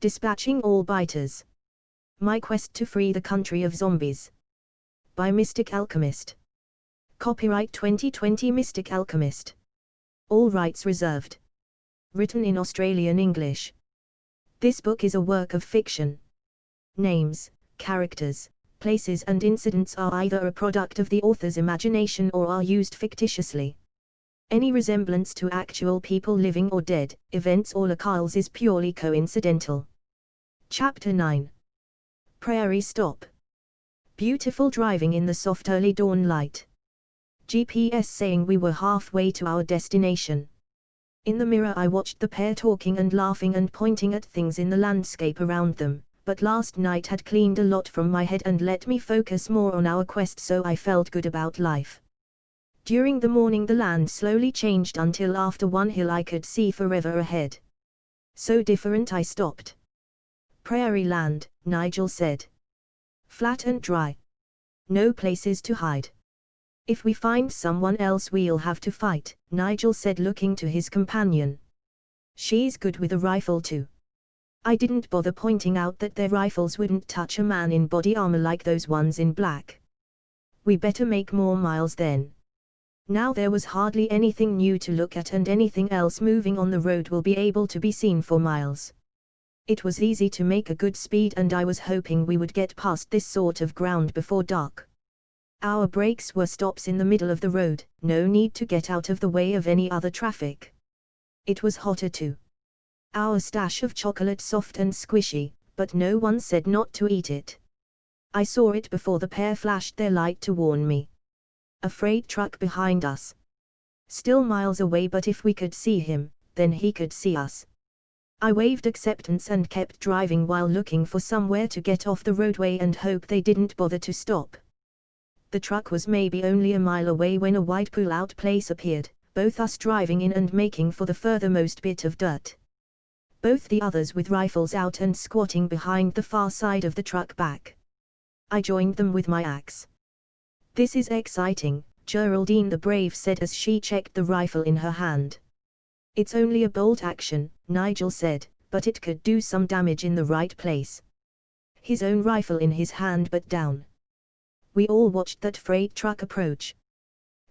Dispatching all biters. My quest to free the country of zombies. By Mystic Alchemist. Copyright 2020 Mystic Alchemist. All rights reserved. Written in Australian English. This book is a work of fiction. Names, characters, places and incidents are either a product of the author's imagination or are used fictitiously. Any resemblance to actual people living or dead, events or locales is purely coincidental. Chapter 9. Prairie Stop. Beautiful driving in the soft early dawn light. GPS saying we were halfway to our destination. In the mirror I watched the pair talking and laughing and pointing at things in the landscape around them, but last night had cleaned a lot from my head and let me focus more on our quest, so I felt good about life. During the morning the land slowly changed until after one hill I could see forever ahead. So different I stopped. Prairie land, Nigel said. Flat and dry. No places to hide. If we find someone else we'll have to fight, Nigel said, looking to his companion. She's good with a rifle too. I didn't bother pointing out that their rifles wouldn't touch a man in body armor like those ones in black. We better make more miles then. Now there was hardly anything new to look at, and anything else moving on the road will be able to be seen for miles. It was easy to make a good speed, and I was hoping we would get past this sort of ground before dark. Our brakes were stops in the middle of the road, no need to get out of the way of any other traffic. It was hotter too. Our stash of chocolate soft and squishy, but no one said not to eat it. I saw it before the pair flashed their light to warn me. A freight truck behind us. Still miles away, but if we could see him, then he could see us. I waved acceptance and kept driving while looking for somewhere to get off the roadway and hope they didn't bother to stop. The truck was maybe only a mile away when a wide pull-out place appeared, both us driving in and making for the furthermost bit of dirt. Both the others with rifles out and squatting behind the far side of the truck back. I joined them with my axe. This is exciting, Geraldine the Brave said as she checked the rifle in her hand. It's only a bolt action, Nigel said, but it could do some damage in the right place. His own rifle in his hand but down. We all watched that freight truck approach.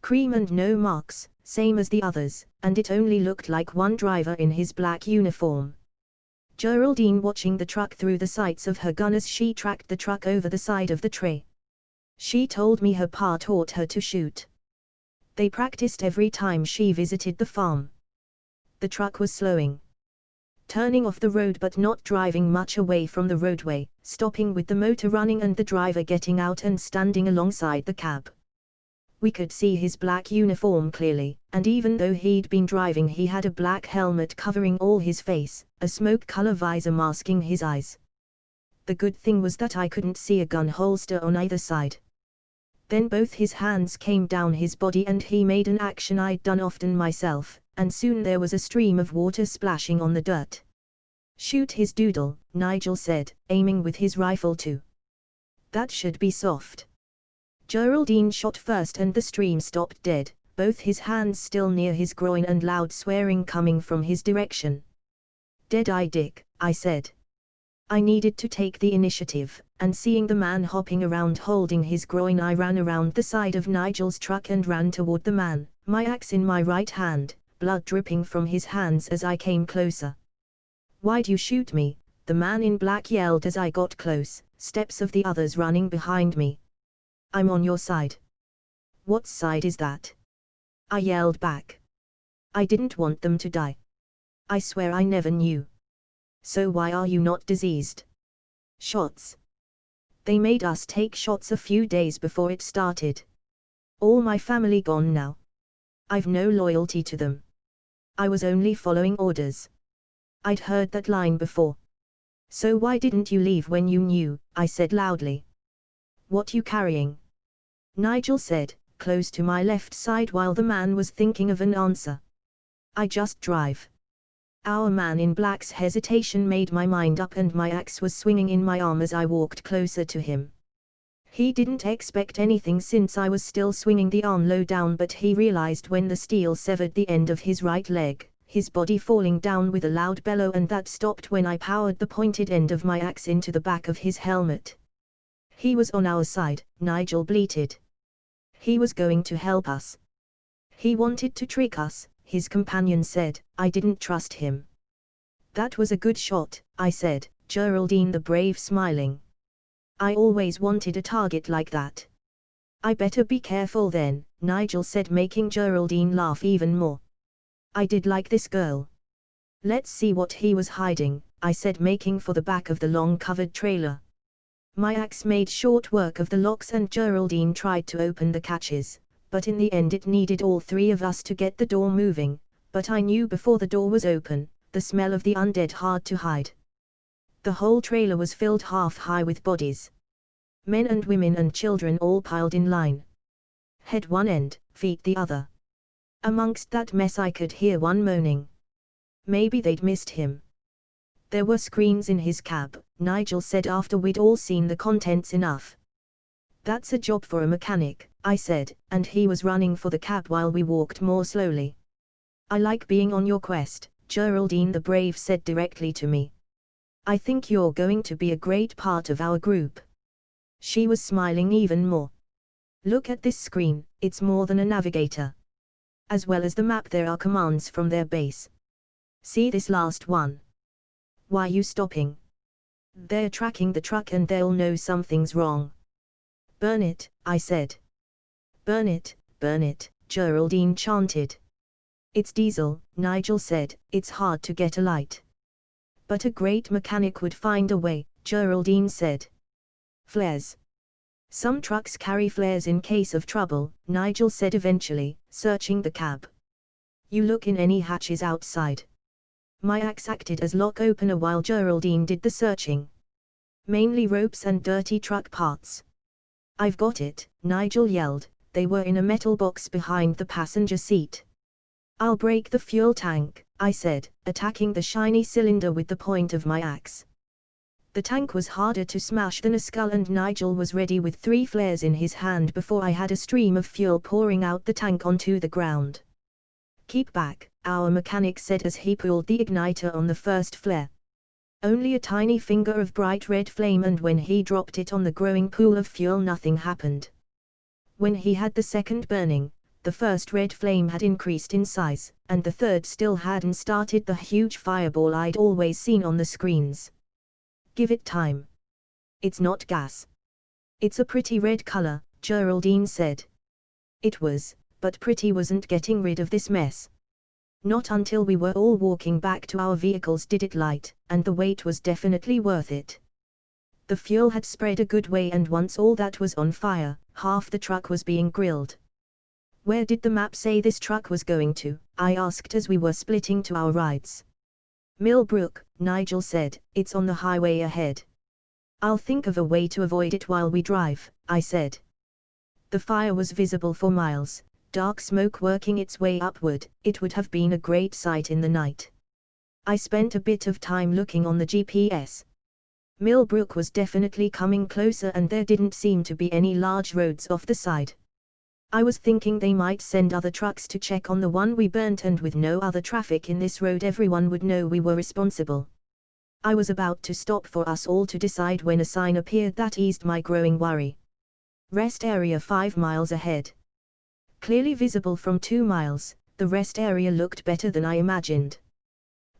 Cream and no marks, same as the others, and it only looked like one driver in his black uniform. Geraldine watching the truck through the sights of her gun as she tracked the truck over the side of the tray. She told me her pa taught her to shoot. They practiced every time she visited the farm. The truck was slowing. Turning off the road but not driving much away from the roadway, stopping with the motor running and the driver getting out and standing alongside the cab. We could see his black uniform clearly, and even though he'd been driving he had a black helmet covering all his face, a smoke color visor masking his eyes. The good thing was that I couldn't see a gun holster on either side. Then both his hands came down his body and he made an action I'd done often myself, and soon there was a stream of water splashing on the dirt. Shoot his doodle, Nigel said, aiming with his rifle too. That should be soft. Geraldine shot first and the stream stopped dead, both his hands still near his groin and loud swearing coming from his direction. Dead-eye Dick, I said. I needed to take the initiative, and seeing the man hopping around holding his groin I ran around the side of Nigel's truck and ran toward the man, my axe in my right hand, blood dripping from his hands as I came closer. Why'd you shoot me? The man in black yelled as I got close, steps of the others running behind me. I'm on your side. What side is that? I yelled back. I didn't want them to die. I swear I never knew. So why are you not diseased? Shots. They made us take shots a few days before it started. All my family gone now. I've no loyalty to them. I was only following orders. I'd heard that line before. So why didn't you leave when you knew? I said loudly. What you carrying? Nigel said, close to my left side while the man was thinking of an answer. I just drive. Our man in black's hesitation made my mind up and my axe was swinging in my arm as I walked closer to him. He didn't expect anything since I was still swinging the arm low down, but he realized when the steel severed the end of his right leg, his body falling down with a loud bellow, and that stopped when I powered the pointed end of my axe into the back of his helmet. He was on our side, Nigel bleated. He was going to help us. He wanted to trick us, his companion said. I didn't trust him. That was a good shot, I said, Geraldine the Brave smiling. I always wanted a target like that. I better be careful then, Nigel said, making Geraldine laugh even more. I did like this girl. Let's see what he was hiding, I said, making for the back of the long covered trailer. My axe made short work of the locks and Geraldine tried to open the catches, but in the end it needed all three of us to get the door moving, but I knew before the door was open, the smell of the undead hard to hide. The whole trailer was filled half high with bodies. Men and women and children all piled in line. Head one end, feet the other. Amongst that mess I could hear one moaning. Maybe they'd missed him. There were screens in his cab, Nigel said after we'd all seen the contents enough. That's a job for a mechanic, I said, and he was running for the cab while we walked more slowly. I like being on your quest, Geraldine the Brave said directly to me. I think you're going to be a great part of our group. She was smiling even more. Look at this screen, it's more than a navigator. As well as the map, there are commands from their base. See this last one. Why you stopping? They're tracking the truck and they'll know something's wrong. Burn it, I said. Burn it, Geraldine chanted. It's diesel, Nigel said, it's hard to get a light. But a great mechanic would find a way, Geraldine said. Flares. Some trucks carry flares in case of trouble, Nigel said eventually, searching the cab. You look in any hatches outside. My axe acted as lock opener while Geraldine did the searching. Mainly ropes and dirty truck parts. I've got it, Nigel yelled. They were in a metal box behind the passenger seat. I'll break the fuel tank, I said, attacking the shiny cylinder with the point of my axe. The tank was harder to smash than a skull, and Nigel was ready with 3 flares in his hand before I had a stream of fuel pouring out the tank onto the ground. Keep back, our mechanic said as he pulled the igniter on the first flare. Only a tiny finger of bright red flame, and when he dropped it on the growing pool of fuel nothing happened. When he had the second burning, the first red flame had increased in size, and the third still hadn't started the huge fireball I'd always seen on the screens. Give it time. It's not gas. It's a pretty red color, Geraldine said. It was, but Pretty wasn't getting rid of this mess. Not until we were all walking back to our vehicles did it light, and the wait was definitely worth it. The fuel had spread a good way, and once all that was on fire, half the truck was being grilled. Where did the map say this truck was going to? I asked as we were splitting to our rides. Millbrook, Nigel said, it's on the highway ahead. I'll think of a way to avoid it while we drive, I said. The fire was visible for miles, dark smoke working its way upward. It would have been a great sight in the night. I spent a bit of time looking on the GPS. Millbrook was definitely coming closer, and there didn't seem to be any large roads off the side. I was thinking they might send other trucks to check on the one we burnt, and with no other traffic in this road everyone would know we were responsible. I was about to stop for us all to decide when a sign appeared that eased my growing worry. Rest area 5 miles ahead. Clearly visible from 2 miles, the rest area looked better than I imagined.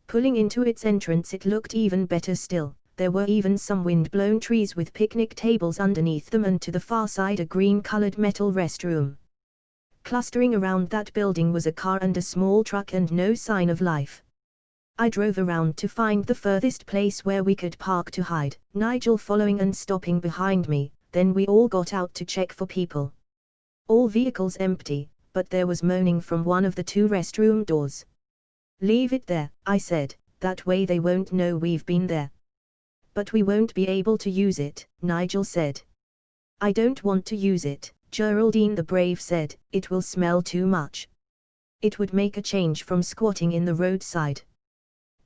Pulling into its entrance it looked even better still. There were even some wind-blown trees with picnic tables underneath them, and to the far side a green-colored metal restroom. Clustering around that building was a car and a small truck, and no sign of life. I drove around to find the furthest place where we could park to hide, Nigel following and stopping behind me. Then we all got out to check for people. All vehicles empty, but there was moaning from one of the 2 restroom doors. Leave it there, I said, that way they won't know we've been there. But we won't be able to use it, Nigel said. I don't want to use it, Geraldine the Brave said, it will smell too much. It would make a change from squatting in the roadside.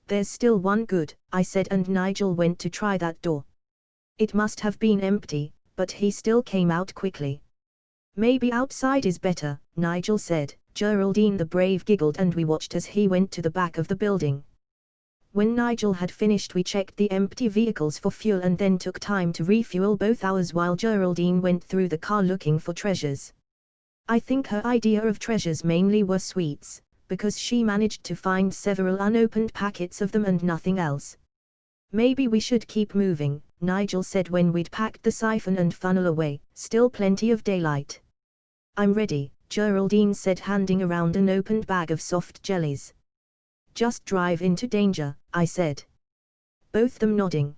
There's still one good, I said, and Nigel went to try that door. It must have been empty, but he still came out quickly. Maybe outside is better, Nigel said, Geraldine the Brave giggled, and we watched as he went to the back of the building. When Nigel had finished, we checked the empty vehicles for fuel and then took time to refuel both ours while Geraldine went through the car looking for treasures. I think her idea of treasures mainly were sweets, because she managed to find several unopened packets of them and nothing else. Maybe we should keep moving, Nigel said when we'd packed the siphon and funnel away, still plenty of daylight. I'm ready, Geraldine said, handing around an opened bag of soft jellies. Just drive into danger, I said. Both them nodding.